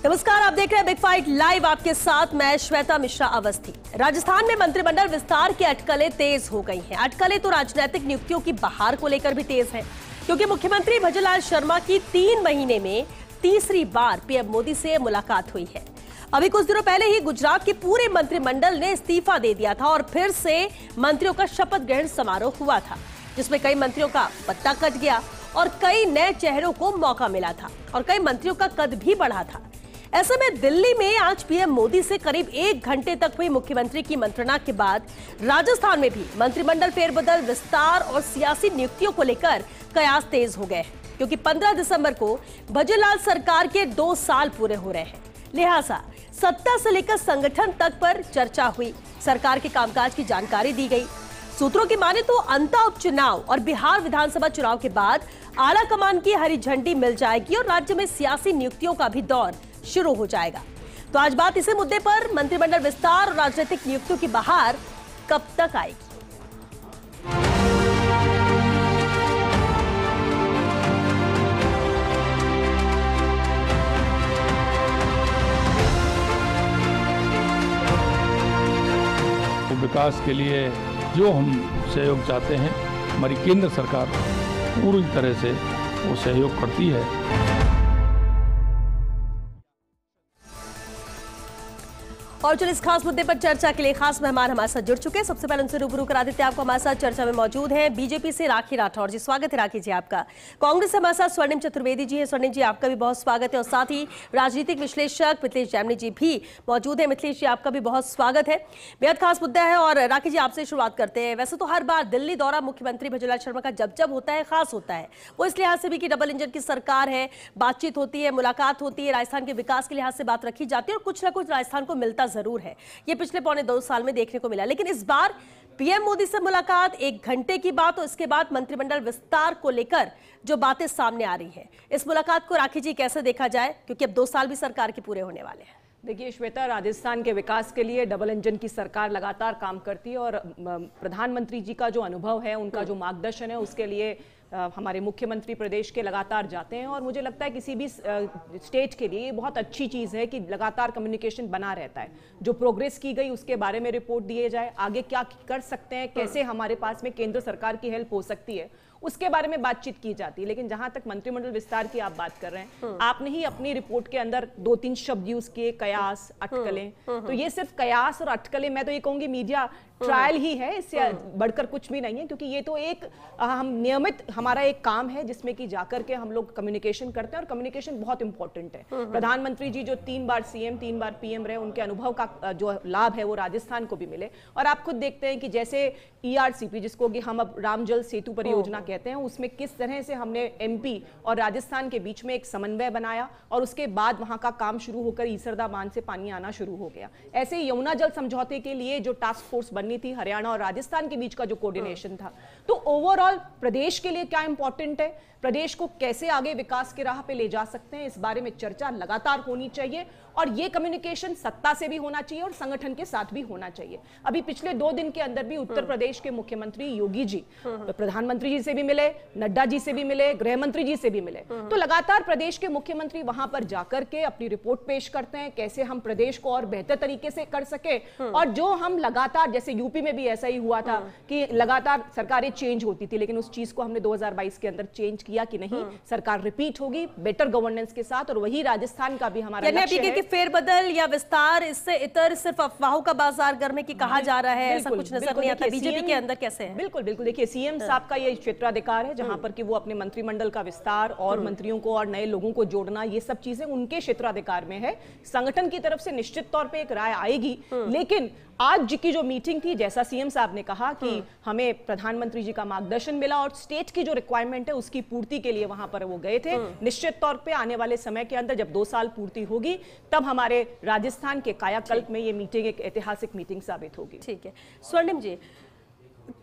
नमस्कार, आप देख रहे हैं बिग फाइट लाइव। आपके साथ मैं श्वेता मिश्रा अवस्थी। राजस्थान में मंत्रिमंडल विस्तार की अटकलें तेज हो गई हैं। अटकलें तो राजनीतिक नियुक्तियों की बहार को लेकर भी तेज है, क्योंकि मुख्यमंत्री भजनलाल शर्मा की 3 महीने में तीसरी बार पीएम मोदी से मुलाकात हुई है। अभी कुछ दिनों पहले ही गुजरात के पूरे मंत्रिमंडल ने इस्तीफा दे दिया था और फिर से मंत्रियों का शपथ ग्रहण समारोह हुआ था, जिसमें कई मंत्रियों का पत्ता कट गया और कई नए चेहरों को मौका मिला था और कई मंत्रियों का कद भी बढ़ा था। ऐसे में दिल्ली में आज पीएम मोदी से करीब 1 घंटे तक हुई मुख्यमंत्री की मंत्रणा के बाद राजस्थान में भी मंत्रिमंडल फेरबदल, विस्तार और सियासी नियुक्तियों को लेकर कयास तेज हो गए हैं, क्योंकि 15 दिसंबर को भजनलाल सरकार के 2 साल पूरे हो रहे हैं। लिहाजा सत्ता से लेकर संगठन तक पर चर्चा हुई, सरकार के कामकाज की जानकारी दी गई। सूत्रों की माने तो अंता उपचुनाव और बिहार विधानसभा चुनाव के बाद आला कमान की हरी झंडी मिल जाएगी और राज्य में सियासी नियुक्तियों का भी दौर शुरू हो जाएगा। तो आज बात इसी मुद्दे पर, मंत्रिमंडल विस्तार और राजनीतिक नियुक्तियों की बहार कब तक आएगी। विकास के लिए जो हम सहयोग चाहते हैं, हमारी केंद्र सरकार पूरी तरह से वो सहयोग करती है। और चलिए इस खास मुद्दे पर चर्चा के लिए खास मेहमान हमारे साथ जुड़ चुके हैं। सबसे पहले उनसे रूबरू करा देते हैं आपको। हमारे साथ चर्चा में मौजूद हैं बीजेपी से राखी राठौर जी। स्वागत है राखी जी आपका। कांग्रेस से हमारे साथ स्वर्णिम चतुर्वेदी जी है। स्वर्णिम जी आपका भी बहुत स्वागत है। और साथ ही राजनीतिक विश्लेषक मिथिलेश जैमिनी जी भी मौजूद है। मिथिलेश जी आपका भी बहुत स्वागत है। बेहद खास मुद्दा है और राखी जी आपसे शुरुआत करते हैं। वैसे तो हर बार दिल्ली दौरा मुख्यमंत्री भजनलाल शर्मा का जब होता है खास होता है, वो इस लिहाज से भी कि डबल इंजन की सरकार है, बातचीत होती है, मुलाकात होती है, राजस्थान के विकास के लिहाज से बात रखी जाती है और कुछ ना कुछ राजस्थान को मिलता जरूर है। ये पिछले 1.25 साल में देखने को मिला। लेकिन इस बार पीएम मोदी से मुलाकात, 1 घंटे की बात और इसके बाद मंत्रिमंडल विस्तार को लेकर जो बातें सामने आ रही हैं, इस मुलाकात को राखी जी कैसे देखा जाए, क्योंकि अब 2 साल भी सरकार के पूरे होने वाले हैं। देखिए श्वेता, राजस्थान के विकास के लिए डबल इंजन की सरकार लगातार काम करती है और प्रधानमंत्री जी का जो अनुभव है, उनका जो मार्गदर्शन है, उसके लिए हमारे मुख्यमंत्री प्रदेश के लगातार जाते हैं। और मुझे लगता है किसी भी स्टेट के लिए ये बहुत अच्छी चीज़ है कि लगातार कम्युनिकेशन बना रहता है। जो प्रोग्रेस की गई उसके बारे में रिपोर्ट दिए जाए, आगे क्या कर सकते हैं, कैसे हमारे पास में केंद्र सरकार की हेल्प हो सकती है, उसके बारे में बातचीत की जाती है। लेकिन जहां तक मंत्रिमंडल विस्तार की आप बात कर रहे हैं, आपने ही अपनी रिपोर्ट के अंदर 2-3 शब्द यूज किए, कयास, अटकलें। तो ये सिर्फ कयास और अटकलें, मैं तो ये कहूंगी मीडिया ट्रायल ही है, इससे बढ़कर कुछ भी नहीं है। क्योंकि ये तो एक हम नियमित हमारा एक काम है जिसमें कि जाकर के हम लोग कम्युनिकेशन करते हैं और कम्युनिकेशन बहुत इंपॉर्टेंट है। प्रधानमंत्री जी जो 3 बार सीएम, 3 बार पीएम रहे, उनके अनुभव का जो लाभ है वो राजस्थान को भी मिले। और आप खुद देखते हैं कि जैसे ERCP, जिसको कि हम अब राम जल सेतु परियोजना कहते हैं, उसमें किस तरह से हमने MP और राजस्थान के बीच में एक समन्वय बनाया और उसके बाद वहां का काम शुरू होकर ईसरदा बांध से पानी आना शुरू हो गया। ऐसे ही यमुना जल समझौते के लिए जो टास्क फोर्स बननी थी, हरियाणा और राजस्थान के बीच का जो कोऑर्डिनेशन था। तो ओवरऑल प्रदेश के लिए क्या इंपॉर्टेंट है, प्रदेश को कैसे आगे विकास की राह पे ले जा सकते हैं, इस बारे में चर्चा लगातार होनी चाहिए। और ये कम्युनिकेशन सत्ता से भी होना चाहिए और संगठन के साथ भी होना चाहिए। अभी पिछले 2 दिन के अंदर भी उत्तर प्रदेश के मुख्यमंत्री योगी जी प्रधानमंत्री जी से भी मिले, नड्डा जी से भी मिले, गृह मंत्री जी से भी मिले। तो लगातार प्रदेश के मुख्यमंत्री वहां पर जाकर के अपनी रिपोर्ट पेश करते हैं, कैसे हम प्रदेश को और बेहतर तरीके से कर सके। और जो हम लगातार, जैसे यूपी में भी ऐसा ही हुआ था कि लगातार सरकारें चेंज होती थी, लेकिन उस चीज को हमने 2022 के अंदर चेंज किया कि नहीं, सरकार रिपीट होगी बेटर गवर्नेंस के साथ। और वही राजस्थान का भी हमारा लक्ष्य है। फेरबदल या विस्तार, इससे इतर सिर्फ अफवाहों का बाजार घर में कि कहा जा रहा है, ऐसा कुछ नजर नहीं आता। बीजेपी के अंदर कैसे है? बिल्कुल बिल्कुल, देखिए सीएम साहब का ये क्षेत्राधिकार है जहां पर कि वो अपने मंत्रिमंडल का विस्तार और मंत्रियों को और नए लोगों को जोड़ना, ये सब चीजें उनके क्षेत्राधिकार में है। संगठन की तरफ से निश्चित तौर पे एक राय आएगी। लेकिन आज की जो मीटिंग थी, जैसा सीएम साहब ने कहा कि हमें प्रधानमंत्री जी का मार्गदर्शन मिला और स्टेट की जो रिक्वायरमेंट है उसकी पूर्ति के लिए वहां पर वो गए थे। निश्चित तौर पे आने वाले समय के अंदर जब 2 साल पूर्ति होगी, तब हमारे राजस्थान के कायाकल्प में ये मीटिंग एक ऐतिहासिक मीटिंग साबित होगी। ठीक है स्वर्णिम जी,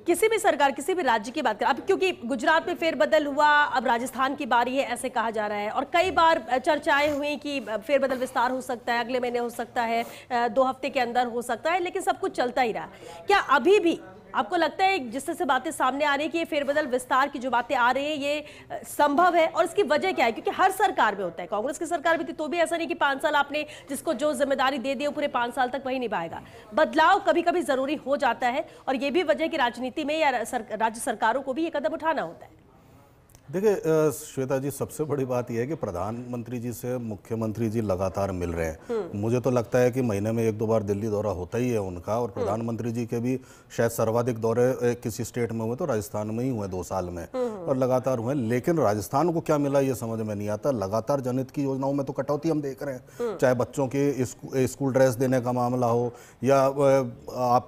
किसी भी सरकार, किसी भी राज्य की बात करें, अब क्योंकि गुजरात में फेरबदल हुआ, अब राजस्थान की बारी है ऐसे कहा जा रहा है और कई बार चर्चाएं हुई कि फेरबदल विस्तार हो सकता है, अगले महीने हो सकता है, 2 हफ्ते के अंदर हो सकता है, लेकिन सब कुछ चलता ही रहा। क्या अभी भी आपको लगता है जिस तरह से बातें सामने आ रही है कि ये फेरबदल विस्तार की जो बातें आ रही है ये संभव है, और इसकी वजह क्या है? क्योंकि हर सरकार में होता है, कांग्रेस की सरकार भी थी तो भी ऐसा नहीं कि 5 साल आपने जिसको जो जिम्मेदारी दे दी पूरे 5 साल तक वही निभाएगा। बदलाव कभी कभी जरूरी हो जाता है, और ये भी वजह कि राजनीति में या राज्य सरकारों को भी ये कदम उठाना होता है। देखिए श्वेता जी, सबसे बड़ी बात यह है कि प्रधानमंत्री जी से मुख्यमंत्री जी लगातार मिल रहे हैं। मुझे तो लगता है कि महीने में 1-2 बार दिल्ली दौरा होता ही है उनका, और प्रधानमंत्री जी के भी शायद सर्वाधिक दौरे किसी स्टेट में हुए तो राजस्थान में ही हुए 2 साल में, और लगातार हुए। लेकिन राजस्थान को क्या मिला ये समझ में नहीं आता। लगातार जनहित की योजनाओं में तो कटौती हम देख रहे हैं, चाहे बच्चों के स्कूल ड्रेस देने का मामला हो, या आप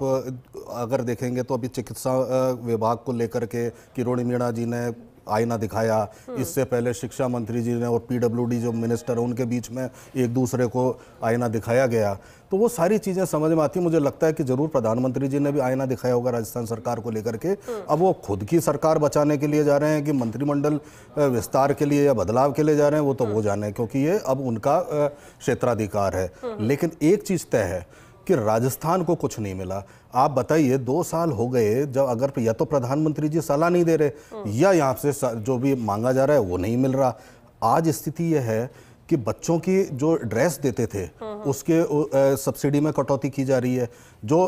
अगर देखेंगे तो अभी चिकित्सा विभाग को लेकर के किरोड़ी मीणा जी ने आईना दिखाया, इससे पहले शिक्षा मंत्री जी ने और पीडब्ल्यूडी जो मिनिस्टर है उनके बीच में एक दूसरे को आईना दिखाया गया। तो वो सारी चीज़ें समझ में आती। मुझे लगता है कि जरूर प्रधानमंत्री जी ने भी आईना दिखाया होगा राजस्थान सरकार को लेकर के। अब वो खुद की सरकार बचाने के लिए जा रहे हैं कि मंत्रिमंडल विस्तार के लिए या बदलाव के लिए जा रहे हैं, वो तो वो जाने, क्योंकि ये अब उनका क्षेत्राधिकार है। लेकिन एक चीज़ तय है कि राजस्थान को कुछ नहीं मिला। आप बताइए, 2 साल हो गए जब अगर या तो प्रधानमंत्री जी सलाह नहीं दे रहे या यहाँ से जो भी मांगा जा रहा है वो नहीं मिल रहा। आज स्थिति यह है कि बच्चों की जो ड्रेस देते थे उसके सब्सिडी में कटौती की जा रही है। जो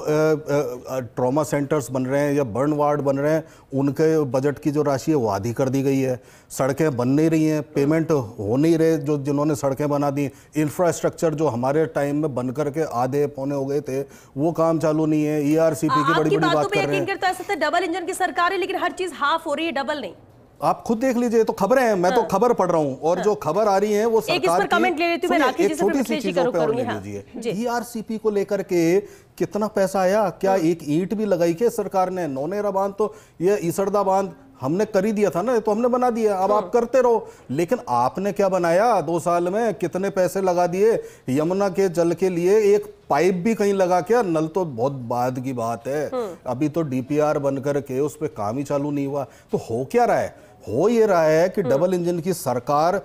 ट्रॉमा सेंटर्स बन रहे हैं या बर्न वार्ड बन रहे हैं उनके बजट की जो राशि है वो आधी कर दी गई है। सड़कें बन नहीं रही हैं, पेमेंट हो नहीं रहे जो जिन्होंने सड़कें बना दी। इंफ्रास्ट्रक्चर जो हमारे टाइम में बन करके आधे पौने हो गए थे वो काम चालू नहीं है। ERCP की बड़ी बड़ी बात कर रहे हैं। डबल इंजन की सरकार है लेकिन हर चीज हाफ हो रही है, डबल नहीं। आप खुद देख लीजिए, तो खबरें हैं, मैं तो खबर पढ़ रहा हूं, और जो खबर आ रही है वो सरकार एक इस पर कमेंट ले लेती हूं, मैं राकेश जी से छोटी सी चीजों पे और ले लीजिए। ERCP को लेकर के कितना पैसा आया? क्या एक ईंट भी लगाई क्या सरकार ने? नौनेरा बांध तो ये ईसरदा बांध हमने कर ही दिया था ना, तो हमने बना दिया, अब आप करते रहो। लेकिन आपने क्या बनाया 2 साल में? कितने पैसे लगा दिए यमुना के जल के लिए? एक पाइप भी कहीं लगा क्या? नल तो बहुत बाद की बात है, अभी तो DPR बन करके उस पर काम ही चालू नहीं हुआ। तो हो क्या रहा है? हो ये रहा है कि डबल इंजन की सरकार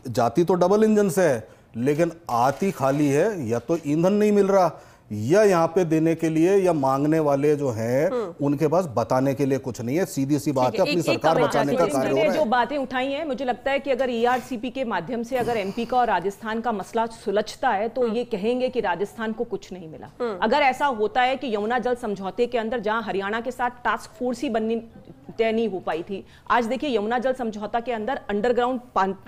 जाती तो डबल इंजन से है लेकिन आती खाली है। या तो ईंधन नहीं मिल रहा, या यहाँ पे देने के लिए या मांगने वाले जो हैं उनके पास बताने के लिए कुछ नहीं है। सीधी सी बात है, अपनी सरकार बचाने का कार्य हो रहा है। जो बातें उठाई हैं, मुझे लगता है कि अगर ERCP के माध्यम से अगर MP का और राजस्थान का मसला सुलझता है तो ये कहेंगे कि राजस्थान को कुछ नहीं मिला। अगर ऐसा होता है कि यमुना जल समझौते के अंदर जहां हरियाणा के साथ टास्क फोर्स ही बननी तय नहीं हो पाई थी, आज देखिए यमुना जल समझौता के अंदर अंडरग्राउंड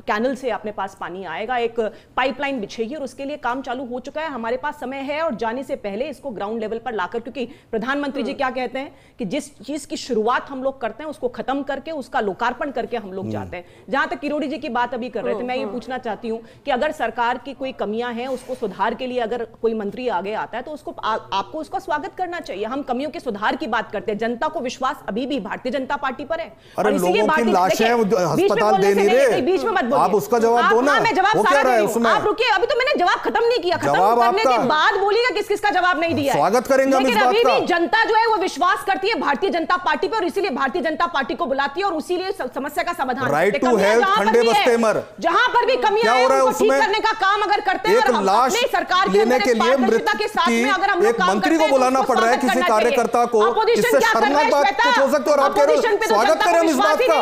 कैनल से अपने पास पानी आएगा, एक पाइपलाइन बिछेगी और उसके लिए काम चालू हो चुका है। हमारे पास समय है और जाने से पहले इसको ग्राउंड लेवल पर लाकर, क्योंकि प्रधानमंत्री जी क्या कहते हैं कि जिस चीज की शुरुआत हम लोग करते हैं उसको खत्म करके उसका लोकार्पण करके हम लोग जाते हैं। जहां तक किरोड़ी जी की बात अभी कर रहे थे, मैं ये पूछना चाहती हूं कि अगर सरकार की कोई कमियां हैं उसको सुधार के लिए अगर कोई मंत्री आगे आता है तो उसको आपको उसका स्वागत करना चाहिए। हम कमियों के सुधार की बात करते हैं, जनता को विश्वास अभी भी भारतीय जनता पार्टी पर है। अरे लोगों की लाशें अस्पताल दे नहीं रहे, बीच में मत बोलिए, आप उसका जवाब दो ना। मैं जवाब सारा दे रही हूं, आप रुकिए, अभी तो मैंने जवाब खत्म नहीं किया। खत्म करने के बाद बोलिएगा किस किसका जवाब नहीं दिया है। स्वागत करेंगे हम इस बात का। लेकिन अभी भी जनता जो है वो विश्वास करती है भारतीय जनता पार्टी पर, और इसीलिए भारतीय जनता पार्टी को बुलाती है और इसीलिए समस्या का समाधान राइट टू हेल्थ खंडे बस्ते मर, जहां पर भी कमियां हैं उनको ठीक करने का काम अगर करते हैं। एक लाश लेने के लिए मृत्यु के साथ में अगर हम एक मंत्री को बुलाना पड़ रहा है किसी कार्यकर्ता को, इससे शर्मनाक बात कुछ हो सकती है। और आप कह रहे हो स्वागत करें हम इस बात का,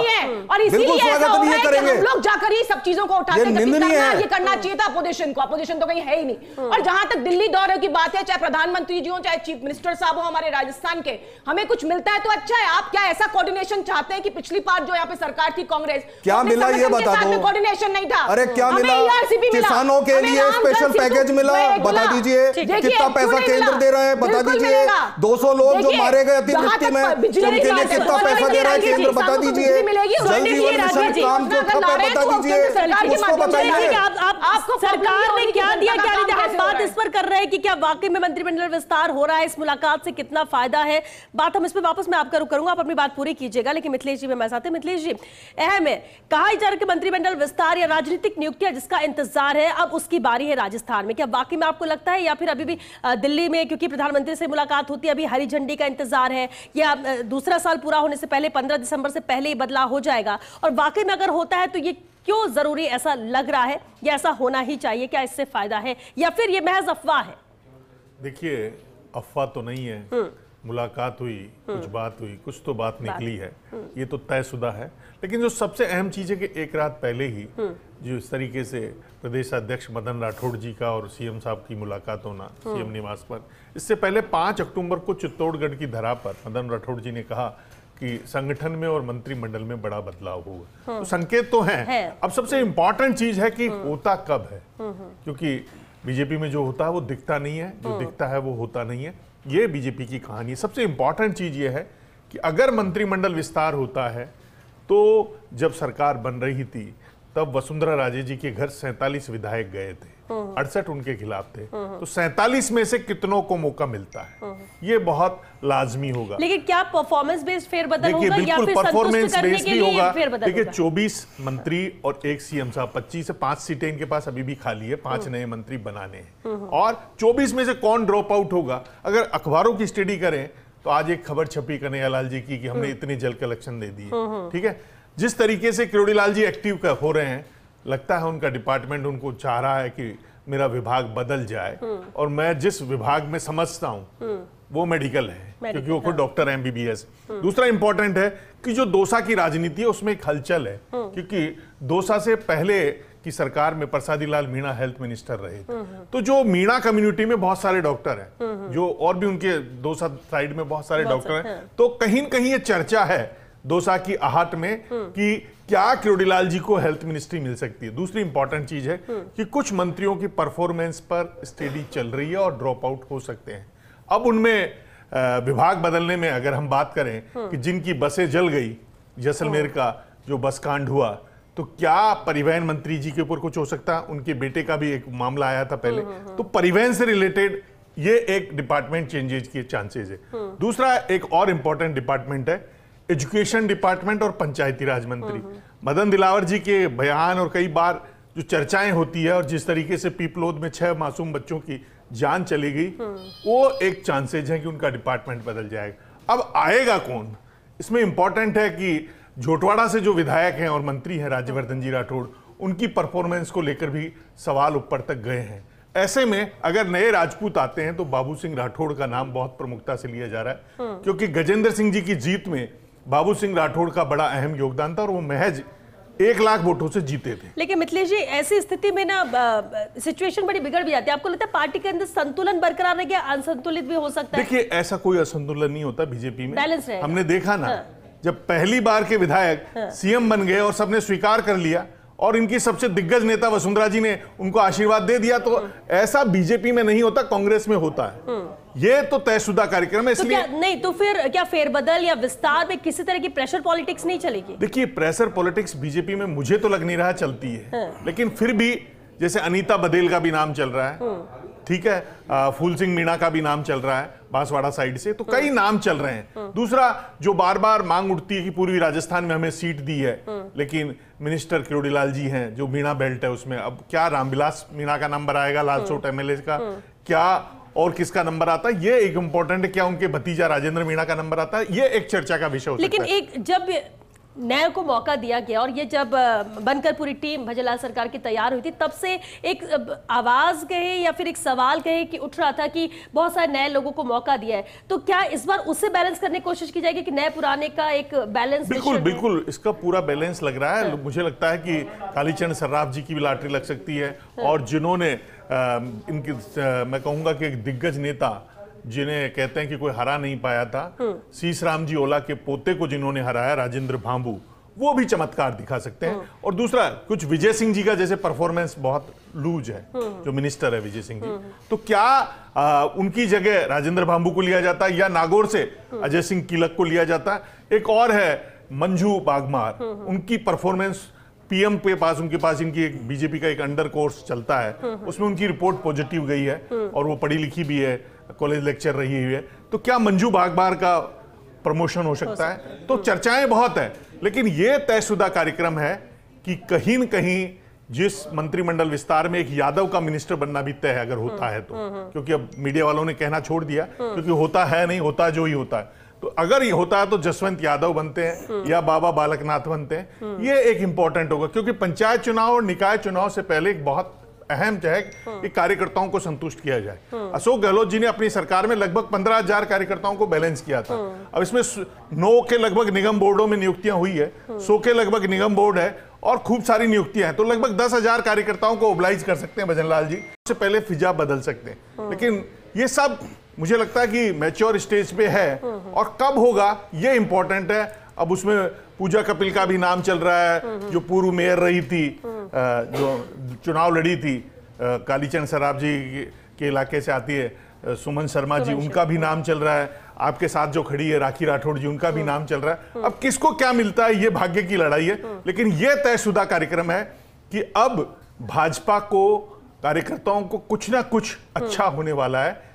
और इसीलिए स्वागत नहीं करेंगे हम लोग जाकर ही सब चीजों को उठाते हैं। ये करना चाहिए था अपोजिशन को, अपोजिशन तो कहीं है ही नहीं। और जहां तक दिल्ली दौरे की बात है, चाहे प्रधानमंत्री जी हो चाहे चीफ मिनिस्टर साहब हो हमारे राजस्थान के, हमें कुछ मिलता है तो अच्छा है। आप क्या ऐसा कोऑर्डिनेशन चाहते हैं कि पिछली बार जो यहाँ पे सरकार थी कांग्रेस, क्या मिला ये बता दो? कोऑर्डिनेशन नहीं था। अरे क्या मिला? किसानों के लिए स्पेशल पैकेज मिला, बता दीजिए। कितना पैसा केंद्र दे रहा है बता दीजिए। 200 लोग जो मारे गए अतिवृष्टि में उनके लिए कितना पैसा दे रहा है केंद्र बता दीजिए। जल जीवन मिशन काम जो ठप है बता दीजिए, उसको बताइए। आपको सरकार ने क्या दिया क्या नहीं दिया? आप बात इस पर कर रहे हैं कि क्या वाकई में मंत्रिमंडल विस्तार हो रहा है, इस मुलाकात से कितना फायदा है। बात हम इस पर वापस मैं आपका रुख करूंगा, आप अपनी बात पूरी कीजिएगा। लेकिन मिथिलेश जी में साथ हैं। मिथिलेश जी, अहम है, कहा जा रहा है कि मंत्रिमंडल विस्तार या राजनीतिक नियुक्तियां जिसका इंतजार है अब उसकी बारी है राजस्थान में। क्या वाकई में आपको लगता है, या फिर अभी भी दिल्ली में क्योंकि प्रधानमंत्री से मुलाकात होती है अभी हरी झंडी का इंतजार है, या दूसरा साल पूरा होने से पहले 15 दिसंबर से पहले ही बदलाव हो जाएगा? और वाकई में अगर होता है तो ये क्यों जरूरी ऐसा लग रहा है, या ऐसा होना ही चाहिए? क्या इससे फायदा है या फिर ये महज अफवाह है? देखिए, अफवाह तो नहीं है, मुलाकात हुई, कुछ बात हुई, कुछ तो बात निकली है, ये तो तयशुदा है। लेकिन जो सबसे अहम चीज है कि एक रात पहले ही जो इस तरीके से प्रदेश अध्यक्ष मदन राठौड़ जी का और सीएम साहब की मुलाकात होना सीएम निवास पर, इससे पहले 5 अक्टूबर को चित्तौड़गढ़ की धरा पर मदन राठौड़ जी ने कहा कि संगठन में और मंत्रिमंडल में बड़ा बदलाव होगा। तो संकेत तो हैं। अब सबसे इंपॉर्टेंट चीज है कि होता कब है, क्योंकि बीजेपी में जो होता है वो दिखता नहीं है, जो दिखता है वो होता नहीं है। ये बीजेपी की कहानी है। सबसे इंपॉर्टेंट चीज ये है कि अगर मंत्रिमंडल विस्तार होता है तो जब सरकार बन रही थी तब वसुंधरा राजे जी के घर 47 विधायक गए थे, 68 उनके खिलाफ थे। तो 47 में से कितनों को मौका मिलता है, ये बहुत लाजमी होगा। लेकिन क्या परफॉर्मेंस बेस्ड फेरबदल होगा या फिर परफॉर्मेंस संतुष्ट करने बेस्ड के भी लिए होगा? फेरबदल देखिए होगा? 24 मंत्री और एक सीएम साहब, 25 से 5 सीटें इनके पास अभी भी खाली है, 5 नए मंत्री बनाने हैं। और 24 में से कौन ड्रॉप आउट होगा? अगर अखबारों की स्टडी करें तो आज एक खबर छपी कन्हैयालाल जी की कि हमने इतनी जल कलेक्शन दे दी है। ठीक है, जिस तरीके से किरोड़ीलाल जी एक्टिव हो रहे हैं, लगता है उनका डिपार्टमेंट उनको चाह रहा है कि मेरा विभाग बदल जाए और मैं जिस विभाग में समझता हूं वो मेडिकल है, क्योंकि वो खुद डॉक्टर है, MBBS। दूसरा इंपॉर्टेंट है कि जो दौसा की राजनीति है उसमें एक हलचल है, क्योंकि दौसा से पहले की सरकार में प्रसादी लाल मीणा हेल्थ मिनिस्टर रहे थे। तो जो मीणा कम्युनिटी में बहुत सारे डॉक्टर हैं, जो और भी उनके दौसा साइड में बहुत सारे डॉक्टर हैं, तो कहीं न कहीं ये चर्चा है दौसा की आहट में कि क्या किरोड़ीलाल जी को हेल्थ मिनिस्ट्री मिल सकती है। दूसरी इंपॉर्टेंट चीज है कि कुछ मंत्रियों की परफॉर्मेंस पर स्टडी चल रही है और ड्रॉप आउट हो सकते हैं। अब उनमें विभाग बदलने में अगर हम बात करें कि जिनकी बसें जल गई, जैसलमेर का जो बस कांड हुआ, तो क्या परिवहन मंत्री जी के ऊपर कुछ हो सकता है? उनके बेटे का भी एक मामला आया था पहले। तो परिवहन से रिलेटेड ये एक डिपार्टमेंट चेंजेज के चांसेस है। दूसरा एक और इंपॉर्टेंट डिपार्टमेंट है एजुकेशन डिपार्टमेंट और पंचायती राज मंत्री। मदन दिलावर जी के बयान और कई बार जो चर्चाएं होती है और जिस तरीके से पीपलोद में 6 मासूम बच्चों की जान चली गई, वो एक चांसेज है कि उनका डिपार्टमेंट बदल जाएगा। अब आएगा कौन? इसमें इंपॉर्टेंट है कि झोटवाड़ा से जो विधायक हैं और मंत्री हैं राज्यवर्धन जी राठौड़, उनकी परफॉर्मेंस को लेकर भी सवाल ऊपर तक गए हैं। ऐसे में अगर नए राजपूत आते हैं तो बाबू सिंह राठौड़ का नाम बहुत प्रमुखता से लिया जा रहा है, क्योंकि गजेंद्र सिंह जी की जीत में बाबू सिंह राठौड़ का बड़ा अहम योगदान था और वो महज 1 लाख वोटों से जीते थे। लेकिन मिथिलेश जी, ऐसी स्थिति में ना सिचुएशन बड़ी बिगड़ भी जाती है। आपको लगता है पार्टी के अंदर संतुलन बरकरार रह गया, असंतुलित भी हो सकता है? देखिए, ऐसा कोई असंतुलन नहीं होता बीजेपी में, बैलेंस रहेगा। हमने देखा ना, जब पहली बार के विधायक सीएम बन गए और सबने स्वीकार कर लिया और इनकी सबसे दिग्गज नेता वसुंधरा जी ने उनको आशीर्वाद दे दिया, तो ऐसा बीजेपी में नहीं होता, कांग्रेस में होता है। ये तो तयशुदा कार्यक्रम है, इसलिए नहीं तो फिर क्या फेरबदल या विस्तार में किसी तरह की प्रेशर पॉलिटिक्स नहीं चलेगी? देखिए, प्रेशर पॉलिटिक्स बीजेपी में मुझे तो लग नहीं रहा चलती है, लेकिन फिर भी जैसे अनीता बदेल का भी नाम चल रहा है, ठीक है, फूल सिंह मीणा का भी नाम चल रहा है बांसवाड़ा साइड से, तो कई नाम चल रहे हैं। दूसरा, जो बार बार मांग उठती है कि पूर्वी राजस्थान में हमें सीट दी है, लेकिन मिनिस्टर किरोड़ीलाल जी हैं जो मीणा बेल्ट है उसमें, अब क्या रामविलास मीणा का नंबर आएगा, लालसोट MLA का, क्या और किसका नंबर आता है, ये एक इंपॉर्टेंट है। क्या उनके भतीजा राजेंद्र मीणा का नंबर आता है, ये एक चर्चा का विषय हो सकता है। लेकिन एक जब नए को मौका दिया गया और ये जब बनकर पूरी टीम भजनलाल सरकार की तैयार हुई थी, तब से एक आवाज कहे या फिर एक सवाल कहे कि उठ रहा था कि बहुत सारे नए लोगों को मौका दिया है, तो क्या इस बार उससे बैलेंस करने की कोशिश की जाएगी कि नए पुराने का एक बैलेंस? बिल्कुल बिल्कुल, इसका पूरा बैलेंस लग रहा है। मुझे लगता है कि कालीचरण सर्राफ जी की भी लॉटरी लग सकती है, और जिन्होंने इनकी मैं कहूंगा कि एक दिग्गज नेता जिन्हें कहते हैं कि कोई हरा नहीं पाया था, शीश राम जी ओला के पोते को जिन्होंने हराया, राजेंद्र भांबू, वो भी चमत्कार दिखा सकते हैं। और दूसरा, कुछ विजय सिंह जी का जैसे परफॉर्मेंस बहुत लूज है, जो मिनिस्टर है विजय सिंह जी, तो क्या उनकी जगह राजेंद्र भांबू को लिया जाता है या नागौर से अजय सिंह किलक को लिया जाता है? एक और है मंजू बागमार, उनकी परफॉर्मेंस पीएम के पास, उनके पास इनकी एक बीजेपी का एक अंडर कोर्स चलता है, उसमें उनकी रिपोर्ट पॉजिटिव गई है और वो पढ़ी लिखी भी है, कॉलेज लेक्चर रही हुई है, तो क्या मंजू बागमार का प्रमोशन हो सकता है? तो चर्चाएं बहुत है, लेकिन यह तयशुदा कार्यक्रम है कि कहीं न कहीं जिस मंत्रिमंडल विस्तार में एक यादव का मिनिस्टर बनना भी तय है, अगर होता है तो, क्योंकि अब मीडिया वालों ने कहना छोड़ दिया, क्योंकि होता है नहीं, होता जो ही होता है। तो अगर ये होता है तो जसवंत यादव बनते हैं या बाबा बालकनाथ बनते हैं, ये एक इंपॉर्टेंट होगा, क्योंकि पंचायत चुनाव और निकाय चुनाव से पहले एक बहुत अहम है कि कार्यकर्ताओं को संतुष्ट किया जाए। अशोक गहलोत जी ने अपनी सरकार में लगभग 15,000 कार्यकर्ताओं को बैलेंस किया था। अब इसमें 9 के लगभग निगम बोर्डों में नियुक्तियां हुई है, 100 के लगभग निगम बोर्ड है और खूब सारी नियुक्तियां हैं, तो लगभग 10,000 कार्यकर्ताओं को ओबलाइज कर सकते हैं भजनलाल जी। उससे पहले फिजा बदल सकते हैं, लेकिन ये सब मुझे लगता है कि मैच्योर स्टेज पे है और कब होगा ये इंपॉर्टेंट है। अब उसमें पूजा कपिल का भी नाम चल रहा है, जो पूर्व मेयर रही थी, जो चुनाव लड़ी थी, कालीचरण सराफ जी के इलाके से आती है, सुमन शर्मा जी, उनका भी नाम चल रहा है। आपके साथ जो खड़ी है राखी राठौड़ जी, उनका भी नाम चल रहा है। अब किसको क्या मिलता है ये भाग्य की लड़ाई है, लेकिन ये तयशुदा कार्यक्रम है कि अब भाजपा को, कार्यकर्ताओं को कुछ ना कुछ अच्छा होने वाला है,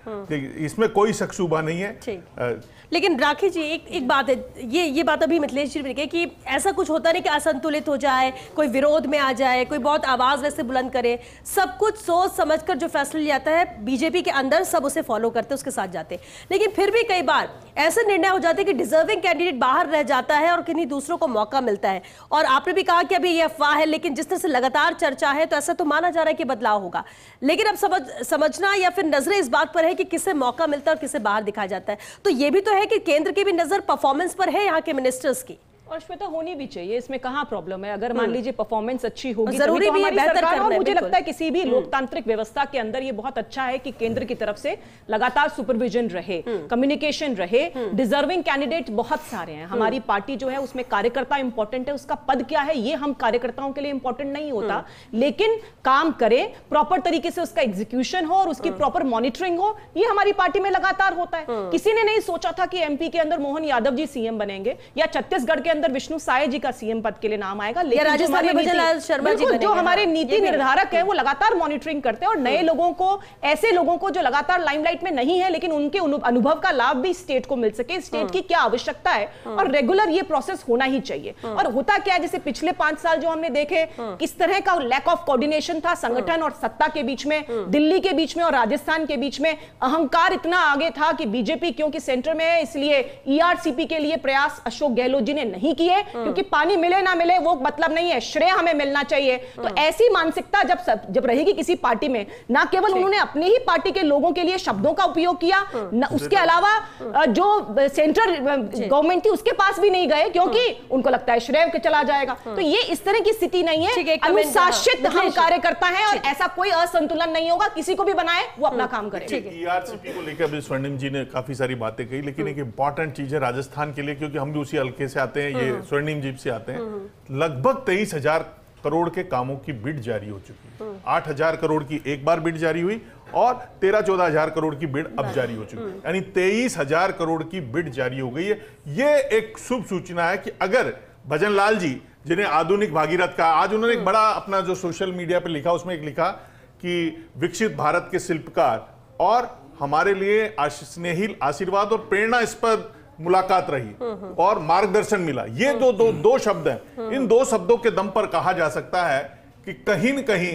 इसमें कोई शक शुबा नहीं है। लेकिन राखी जी एक बात है, ये बात अभी मिथिलेश जी ने कही कि ऐसा कुछ होता नहीं कि असंतुलित हो जाए, कोई विरोध में आ जाए, कोई बहुत आवाज वैसे बुलंद करे, सब कुछ सोच समझकर जो फैसला लिया जाता है बीजेपी के अंदर सब उसे फॉलो करते, उसके साथ जाते। लेकिन फिर भी कई बार ऐसे निर्णय हो जाते हैं कि डिजर्विंग कैंडिडेट बाहर रह जाता है और किन्हीं दूसरों को मौका मिलता है। और आपने भी कहा कि अभी ये अफवाह है, लेकिन जिस तरह से लगातार चर्चा है तो ऐसा तो माना जा रहा है कि बदलाव होगा। लेकिन अब समझना या फिर नजरें इस बात पर है कि किसे मौका मिलता है और किसे बाहर दिखाया जाता है। तो ये भी तो है कि केंद्र की भी नजर परफॉर्मेंस पर है यहाँ के मिनिस्टर्स की, और श्वेता होनी भी चाहिए, इसमें कहाँ प्रॉब्लम है। अगर मान लीजिए परफॉर्मेंस अच्छी होगी जरूरी भी है, बेहतर करना है। मुझे लगता है किसी भी लोकतांत्रिक व्यवस्था के अंदर ये बहुत अच्छा है कि केंद्र की तरफ से लगातार सुपरविजन रहे, कम्युनिकेशन रहे। डिजर्विंग कैंडिडेट बहुत सारे हैं, हमारी पार्टी जो है उसमें कार्यकर्ता इंपॉर्टेंट है, उसका पद क्या है ये हम कार्यकर्ताओं के लिए इंपॉर्टेंट नहीं होता, लेकिन काम करे, प्रॉपर तरीके से उसका एग्जीक्यूशन हो और उसकी प्रॉपर मॉनिटरिंग हो, ये हमारी पार्टी में लगातार होता है। किसी ने नहीं सोचा था कि एमपी के अंदर मोहन यादव जी सीएम बनेंगे या छत्तीसगढ़ के अंदर विष्णु साय जी का सीएम पद के लिए नाम आएगा, लेकिन राजस्थान में भजनलाल शर्मा जी जो हमारे नीति निर्धारक है वो लगातार मॉनिटरिंग करते हैं और नए लोगों को, ऐसे लोगों को जो लगातार लाइमलाइट में नहीं है लेकिन उनके अनुभव का लाभ भी स्टेट को मिल सके, स्टेट की क्या आवश्यकता है, और रेगुलर ये प्रोसेस होना ही चाहिए। और होता क्या है, जैसे पिछले 5 साल जो हमने देखे किस तरह का लैक ऑफ कोऑर्डिनेशन था संगठन और सत्ता के बीच में, दिल्ली के बीच में और राजस्थान के बीच में। अहंकार इतना आगे था कि बीजेपी क्योंकि सेंटर में है इसलिए ईआरसीपी के लिए प्रयास अशोक गहलोत जी ने नहीं किए, क्योंकि पानी मिले ना मिले वो मतलब नहीं है, श्रेय हमें मिलना चाहिए। तो ऐसी मानसिकता जब रहेगी किसी पार्टी में, ना केवल उन्होंने अपनी ही पार्टी के लोगों के लिए शब्दों का उपयोग किया, उसके अलावा जो सेंट्रल गवर्नमेंट थी उसके पास भी नहीं गए, क्योंकि उनको लगता है श्रेय के चला जाएगा। तो ये इस तरह की स्थिति नहीं है, अनुशासित हम कार्यकर्ता हैं और ऐसा कोई असंतुलन नहीं होगा, किसी को भी बनाए वो अपना काम करे। ईआरसीपी को लेकर स्वर्णिम जी ने काफी सारी बातें कही, लेकिन एक इंपॉर्टेंट चीज है राजस्थान के लिए, क्योंकि हम भी उसी हल्के से आते हैं, ये स्वर्णिम जी से आते हैं। लगभग 23,000 करोड़ के कामों की बिड जारी हो चुकी है। 8,000 करोड़ की एक बार बिड जारी हुई और 13-14,000 करोड़ की बिड अब जारी हो चुकी है, यानी 23,000 करोड़ की बिड जारी हो गई है। ये एक शुभ सूचना है कि अगर भजनलाल जी, जिन्हें आधुनिक भागीरथ का, आज उन्होंने एक बड़ा अपना जो सोशल मीडिया पर लिखा, उसमें एक लिखा कि विकसित भारत के शिल्पकार और हमारे लिए स्नेहिल आशीर्वाद और प्रेरणास्पद मुलाकात रही और मार्गदर्शन मिला। ये दो शब्द हैं। इन दो शब्दों के दम पर कहा जा सकता है कि कहीं न कहीं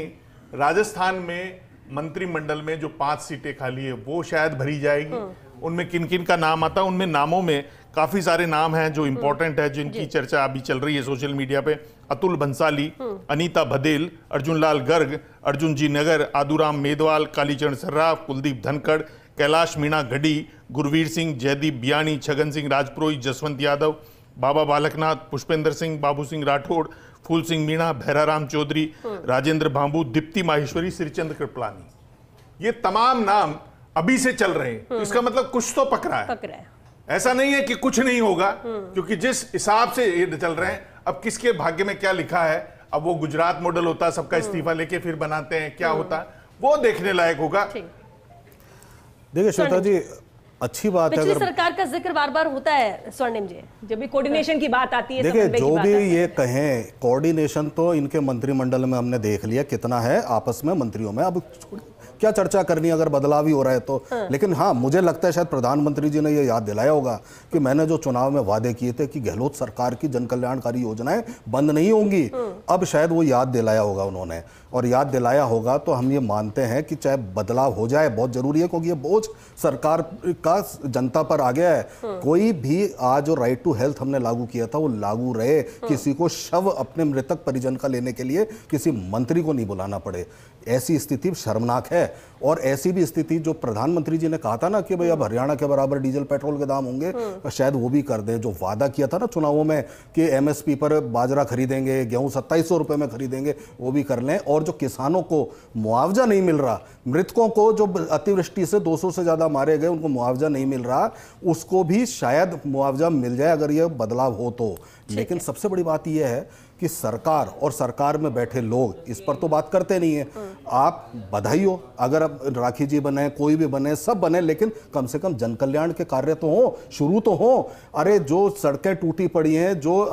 राजस्थान में मंत्रिमंडल में जो 5 सीटें खाली है वो शायद भरी जाएगी। उनमें किन किन का नाम आता है, उनमें नामों में काफी सारे नाम हैं जो इंपॉर्टेंट है, जिनकी चर्चा अभी चल रही है सोशल मीडिया पे। अतुल बंसाली, अनीता बघेल, अर्जुन लाल गर्ग, अर्जुन जी नगर, आदूराम मेदवाल, कालीचरण सर्राफ, कुलदीप धनखड़, कैलाश मीणा गढ़ी, गुरवीर सिंह, जयदीप बियानी, छगन सिंह राजपुरोहित, जसवंत यादव, बाबा बालकनाथ, पुष्पेंद्र सिंह, बाबू सिंह राठौड़, फूल सिंह मीणा, भैराराम चौधरी, राजेंद्र बाबू, दीप्ति माहेश्वरी, श्रीचंद्र कृपलानी, ये तमाम नाम अभी से चल रहे हैं। तो इसका मतलब कुछ तो पकड़ा है। ऐसा नहीं है कि कुछ नहीं होगा, क्योंकि जिस हिसाब से ये चल रहे हैं, अब किसके भाग्य में क्या लिखा है, अब वो गुजरात मॉडल होता है, सबका इस्तीफा लेके फिर बनाते हैं, क्या होता है वो देखने लायक होगा। देखिए श्वेता जी, अच्छी बात है, पिछली सरकार का जिक्र बार बार होता है स्वर्णिम जी, जब भी कोऑर्डिनेशन की बात आती है। देखिए जो भी ये कहें, कोऑर्डिनेशन तो इनके मंत्रिमंडल में हमने देख लिया कितना है आपस में मंत्रियों में, अब क्या चर्चा करनी अगर बदलाव ही हो रहा है तो। लेकिन हाँ, मुझे लगता है शायद प्रधानमंत्री जी ने ये याद दिलाया होगा कि मैंने जो चुनाव में वादे किए थे कि गहलोत सरकार की जन कल्याणकारी योजनाएं बंद नहीं होंगी, अब शायद वो याद दिलाया होगा उन्होंने। और याद दिलाया होगा, तो हम ये मानते हैं कि चाहे बदलाव हो जाए बहुत जरूरी है, क्योंकि ये बोझ सरकार का जनता पर आ गया है। कोई भी आज जो राइट टू हेल्थ हमने लागू किया था वो लागू रहे, किसी को शव अपने मृतक परिजन का लेने के लिए किसी मंत्री को नहीं बुलाना पड़े। ऐसी स्थिति शर्मनाक है। और ऐसी भी स्थिति जो प्रधानमंत्री जी ने कहा था ना कि भाई अब हरियाणा के बराबर डीजल पेट्रोल के दाम होंगे, शायद वो भी कर दें। जो वादा किया था ना चुनावों में कि एमएसपी पर बाजरा खरीदेंगे, गेहूं 2700 रुपए में खरीदेंगे, वो भी कर लें। और जो किसानों को मुआवजा नहीं मिल रहा, मृतकों को जो अतिवृष्टि से 200 से ज्यादा मारे गए उनको मुआवजा नहीं मिल रहा, उसको भी शायद मुआवजा मिल जाए अगर ये बदलाव हो तो। लेकिन सबसे बड़ी बात यह है कि सरकार और सरकार में बैठे लोग इस पर तो बात करते नहीं है। आप बधाई हो अगर अब राखी जी बने, कोई भी बने, सब बने, लेकिन कम से कम जन कल्याण के कार्य तो हो, शुरू तो हो। अरे जो सड़कें टूटी पड़ी हैं, जो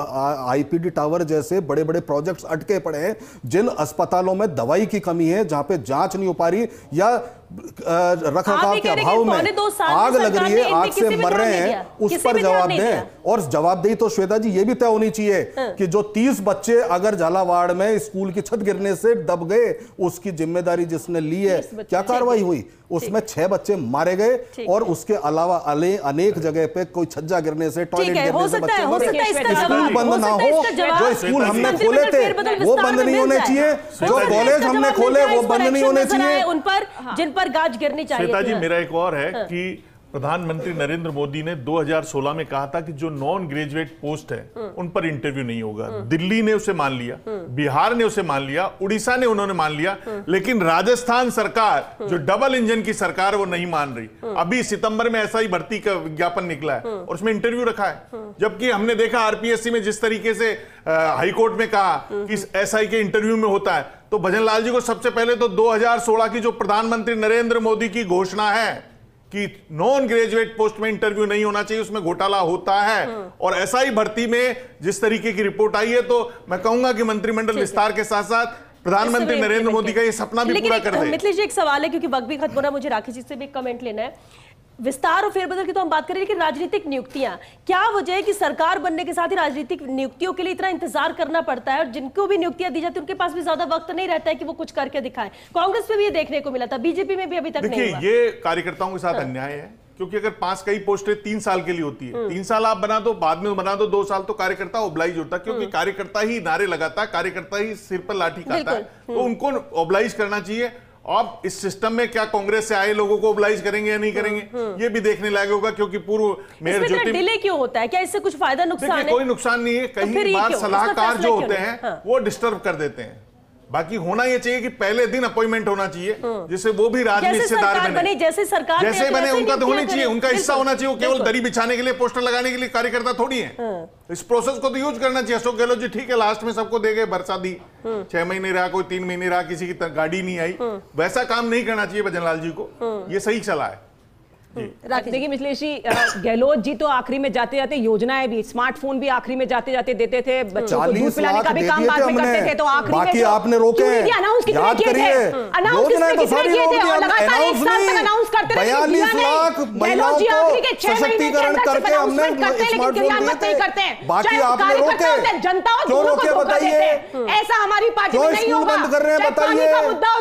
आईपीडी टावर जैसे बड़े बड़े प्रोजेक्ट्स अटके पड़े हैं, जिन अस्पतालों में दवाई की कमी है, जहां पे जांच नहीं हो पा रही या रखरखाव के अभाव में आग लग रही है, आग से मर रहे हैं, उस पर जवाब दें। और जवाबदेही तो श्वेता जी ये भी तय होनी चाहिए कि जो 30 बच्चे अगर झालावाड़ में स्कूल की छत गिरने से दब गए, उसकी जिम्मेदारी जिसने ली है, क्या कार्रवाई हुई? उसमें 6 बच्चे मारे गए और उसके अलावा अनेक जगह पे कोई छज्जा गिरने से, टॉयलेट गिरने से बच्चे मरे। स्कूल बंद ना हो, जो स्कूल हमने खोले थे वो बंद नहीं होने चाहिए, जो कॉलेज हमने खोले वो बंद नहीं होने चाहिए, उन पर जिन पर गाज गिरनी चाहिए। श्वेता जी, मेरा एक और है कि प्रधानमंत्री नरेंद्र मोदी ने 2016 में कहा था कि जो नॉन ग्रेजुएट पोस्ट है उन पर इंटरव्यू नहीं होगा। दिल्ली ने उसे मान लिया, बिहार ने उसे मान लिया, उड़ीसा ने उन्होंने मान लिया, लेकिन राजस्थान सरकार जो डबल इंजन की सरकार वो नहीं मान रही। अभी सितंबर में ऐसा ही भर्ती का विज्ञापन निकला है और उसमें इंटरव्यू रखा है, जबकि हमने देखा आरपीएससी में जिस तरीके से हाईकोर्ट में कहा कि एसआई के इंटरव्यू में होता है। तो भजन लाल जी को सबसे पहले तो 2016 की जो प्रधानमंत्री नरेंद्र मोदी की घोषणा है कि नॉन ग्रेजुएट पोस्ट में इंटरव्यू नहीं होना चाहिए, उसमें घोटाला होता है। और ऐसा ही भर्ती में जिस तरीके की रिपोर्ट आई है, तो मैं कहूंगा कि मंत्रिमंडल विस्तार के साथ साथ प्रधानमंत्री नरेंद्र मोदी का ये सपना भी पूरा कर दे। मिथिलेश जी, एक सवाल है क्योंकि वक्त भी खत्म हो रहा है, मुझे राखी जी से भी एक कमेंट लेना है। विस्तार और फेरबदल की तो हम बात करें, लेकिन राजनीतिक नियुक्तियां, क्या वजह है कि सरकार बनने के साथ ही राजनीतिक नियुक्तियों के लिए इतना इंतजार करना पड़ता है और जिनको भी नियुक्तियां दी जाती है उनके पास भी ज्यादा वक्त नहीं रहता है कि वो कुछ करके दिखाएं? कांग्रेस में भी ये देखने को मिला था, बीजेपी में भी अभी तक नहीं हुआ। ये कार्यकर्ताओं के साथ अन्याय है, क्योंकि अगर 5 कई पोस्टें 3 साल के लिए होती है, 3 साल आप बना दो, बाद में बना दो 2 साल, तो कार्यकर्ता ओब्लाइज होता है, क्योंकि कार्यकर्ता ही नारे लगाता है, कार्यकर्ता ही सिर पर लाठी खाता है, तो उनको ओब्लाइज करना चाहिए। अब इस सिस्टम में क्या कांग्रेस से आए लोगों को ओब्लाइज करेंगे या नहीं करेंगे, ये भी देखने लायक होगा, क्योंकि पूर्व मेयर ज्योति डिले क्यों होता है? क्या इससे कुछ फायदा नुकसान है? कोई नुकसान नहीं है, कई बार सलाहकार जो होते हैं वो डिस्टर्ब कर देते हैं। बाकी होना ये चाहिए कि पहले दिन अपॉइंटमेंट होना चाहिए, जिससे वो भी राजनीतिक हिस्सेदार बने, जैसे सरकार जैसे बने उनका तो होनी चाहिए, उनका हिस्सा होना चाहिए। वो केवल दरी बिछाने के लिए, पोस्टर लगाने के लिए कार्यकर्ता थोड़ी है। इस प्रोसेस को तो यूज करना चाहिए। अशोक गहलोत जी ठीक है, लास्ट में सबको दे गए, बरसा दी, 6 महीने रहा, कोई 3 महीने रहा, किसी की गाड़ी नहीं आई, वैसा काम नहीं करना चाहिए भजनलाल जी को, ये सही चला है। देखिए मिथिलेश जी, गहलोत जी तो आखिरी में जाते जाते योजनाएं भी, स्मार्टफोन भी आखिरी में जाते जाते देते थे, बच्चों को दूध पिलाने का भी काम बाद में करते थे, तो आखिरी में आपने रोके अनाउंस कितने किए थे, अनाउंस कितने किए थे, और लगातार एक साल तक अनाउंस करते रहे। 42 लाख महिलाओं को सशक्तिकरण करके हमने स्मार्टफोन दिए थे, बाकी आपने रोके, जनता क्यों रोके बताइए? ऐसा हमारी पार्टी में नहीं होगा। बंद कर रहे हैं बताइए?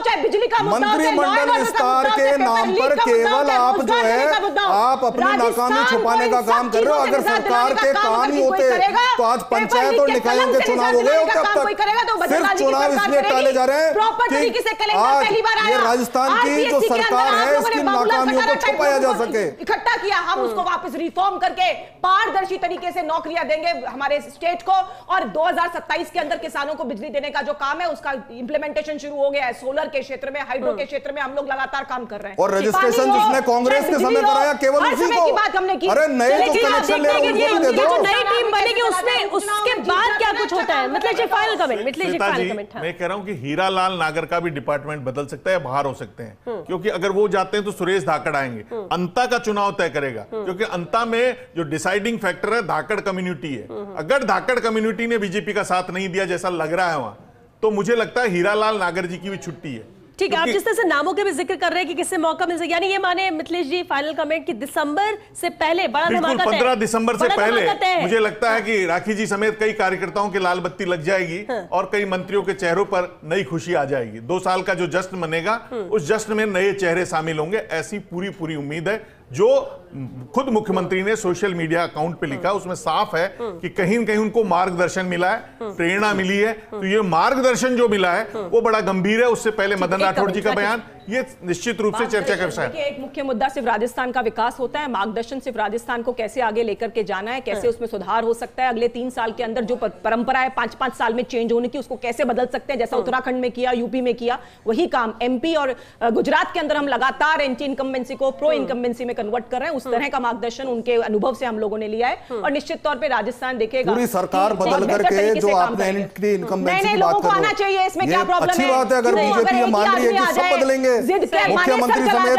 चाहे बिजली का मुद्दा हो, मंत्रिमंडल विस्तार के नाम पर केवल आप जो है आप अपनी नाकामी छुपाने का काम कर रहे हो। अगर सरकार के काम ही होते तो आज पंचायत और निकायों के चुनाव हो गए, कब तक सिर्फ चुनाव इसलिए टाले जा रहे हैं कि आज ये राजस्थान की जो सरकार है इसकी नाकामियों को छुपाया जा सके। इकट्ठा किया, हम उसको वापस रिफॉर्म करके पारदर्शी तरीके से नौकरियां देंगे हमारे स्टेट को, और 2027 के अंदर किसानों को बिजली देने का जो काम है उसका इंप्लीमेंटेशन शुरू हो गया है। सोलर के क्षेत्र में, हाइड्रो के क्षेत्र में हम लोग लगातार काम कर रहे हैं। और रजिस्ट्रेशन जिसने कांग्रेस के समय कराया केवल उसी को, अरे नए जो कनेक्शन ले रहे हैं उनको भी दे दो। नई टीम बनेगी उसमें, उसके बाद क्या कुछ होता है? मतलब जी फाइनल कमेंट, मिथिलेश जी फाइनल कमेंट। मैं कह रहा हूं कि हीरालाल नागर का भी डिपार्टमेंट बदल सकता है, बाहर हो सकते हैं, क्योंकि अगर वो जाते हैं तो सुरेश धाकड़ आएंगे। अंता का चुनाव तय करेगा, क्योंकि अंता में जो डिसाइडिंग फैक्टर है धाकड़ कम्युनिटी है। अगर धाकड़ कम्युनिटी ने बीजेपी का साथ नहीं दिया जैसा लग रहा है वहां, तो मुझे लगता है हीरालाल नागर जी की भी छुट्टी है, ठीक है, आप जिस तरह से नामों के भी जिक्र कर रहे हैं कि किससे मौका मिल सके, यानी ये माने मिथिलेश जी फाइनल कमेंट कि दिसंबर से पहले बड़ा धमाका, 15 दिसंबर से पहले मुझे लगता है कि राखी जी समेत कई कार्यकर्ताओं के लाल बत्ती लग जाएगी और कई मंत्रियों के चेहरों पर नई खुशी आ जाएगी। 2 साल का जो जश्न मनेगा उस जश्न में नए चेहरे शामिल होंगे, ऐसी पूरी उम्मीद है। जो खुद मुख्यमंत्री ने सोशल मीडिया अकाउंट पे लिखा उसमें साफ है कि कहीं न कहीं उनको मार्गदर्शन मिला है, प्रेरणा मिली है। तो ये मार्गदर्शन जो मिला है वो बड़ा गंभीर है। उससे पहले मदन राठौड़ जी का बयान ये निश्चित रूप से चर्चा का विषय है। एक मुख्य मुद्दा सिर्फ राजस्थान का विकास होता है, मार्गदर्शन सिर्फ राजस्थान को कैसे आगे लेकर के जाना है, कैसे उसमें सुधार हो सकता है, अगले 3 साल के अंदर जो परंपरा है 5-5 साल में चेंज होने की उसको कैसे बदल सकते हैं, जैसा उत्तराखंड में किया, यूपी में किया, वही काम एमपी और गुजरात के अंदर हम लगातार एंटी इनकम्बेंसी को प्रो इनकम्बेंसी में कन्वर्ट कर रहे हैं। उस तरह का मार्गदर्शन उनके अनुभव से हम लोगों ने लिया है और निश्चित तौर पर राजस्थान देखेगा। पूरी सरकार बदल करके जो आपने एंटी इनकम्बेंसी की बात कर रहे हो, आना चाहिए, इसमें क्या प्रॉब्लम है? अच्छी बात है अगर बीजेपी ये मान रही है कि सब बदलेंगे, मुख्यमंत्री समेत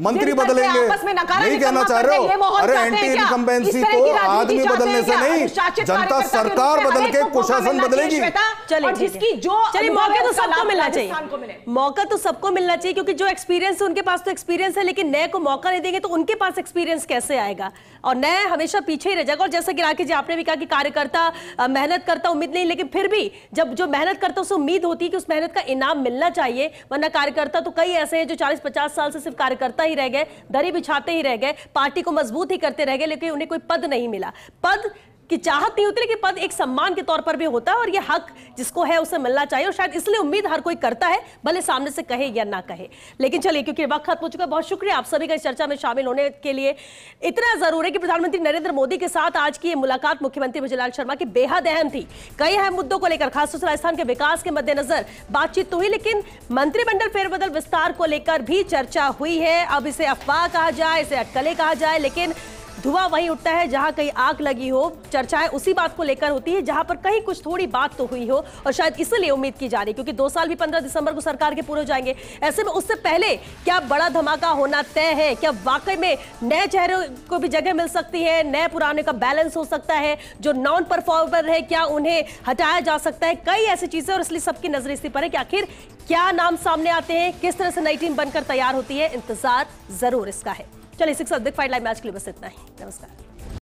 मंत्री बदलेंगे, नहीं कहना चाह रहे हो? अरे एंटी इनकम्बेंसी तो आदमी बदलने से नहीं, जनता सरकार बदल के कुशासन बदलेगी। चलिए मौका तो सबको मिलना चाहिए, मौका तो सबको मिलना चाहिए, क्योंकि जो एक्सपीरियंस है उनके पास तो एक्सपीरियंस है, लेकिन नए को मौका नहीं देंगे तो उनके पास एक्सपीरियंस कैसे आएगा, और नए हमेशा पीछे ही रह जाएगा। और जैसा कि राकेश जी आपने भी कहा कि कार्यकर्ता मेहनत करता उम्मीद नहीं, लेकिन फिर भी जब जो मेहनत करता उसे उम्मीद होती है कि उस मेहनत का इनाम मिलना चाहिए, वरना कार्यकर्ता तो कई ऐसे हैं जो 40-50 साल से सिर्फ कार्यकर्ता ही रह गए, दरी बिछाते ही रह गए, पार्टी को मजबूत ही करते रह गए, लेकिन उन्हें कोई पद नहीं मिला। पद की चाहत नहीं होती, लेकिन पद एक सम्मान के तौर पर भी होता है और ये हक जिसको है उसे मिलना चाहिए, और शायद इसलिए उम्मीद हर कोई करता है, भले सामने से कहे या ना कहे। लेकिन चलिए, क्योंकि वक्त खत्म हो चुका है, बहुत शुक्रिया आप सभी का इस चर्चा में शामिल होने के लिए। इतना जरूर है कि प्रधानमंत्री नरेंद्र मोदी के साथ आज की ये मुलाकात मुख्यमंत्री विजयलाल शर्मा की बेहद अहम थी। कई अहम मुद्दों को लेकर, खासतौर से राजस्थान के विकास के मद्देनजर बातचीत तो हुई, लेकिन मंत्रिमंडल फेरबदल विस्तार को लेकर भी चर्चा हुई है। अब इसे अफवाह कहा जाए, इसे अटकलें कहा जाए, लेकिन धुआं वहीं उठता है जहां कहीं आग लगी हो। चर्चाएं उसी बात को लेकर होती है जहां पर कहीं कुछ थोड़ी बात तो हुई हो, और शायद इसलिए उम्मीद की जा रही है, क्योंकि 2 साल भी 15 दिसंबर को सरकार के पूरे हो जाएंगे। ऐसे में उससे पहले क्या बड़ा धमाका होना तय है? क्या वाकई में नए चेहरों को भी जगह मिल सकती है, नए पुराने का बैलेंस हो सकता है, जो नॉन परफॉर्मर है क्या उन्हें हटाया जा सकता है? कई ऐसी चीजें, और इसलिए सबकी नजर इसी पर है कि आखिर क्या नाम सामने आते हैं, किस तरह से नई टीम बनकर तैयार होती है। इंतजार जरूर इसका है। चलिए, 6 बिग फाइट लाइव मैच के लिए बस इतना ही। नमस्कार।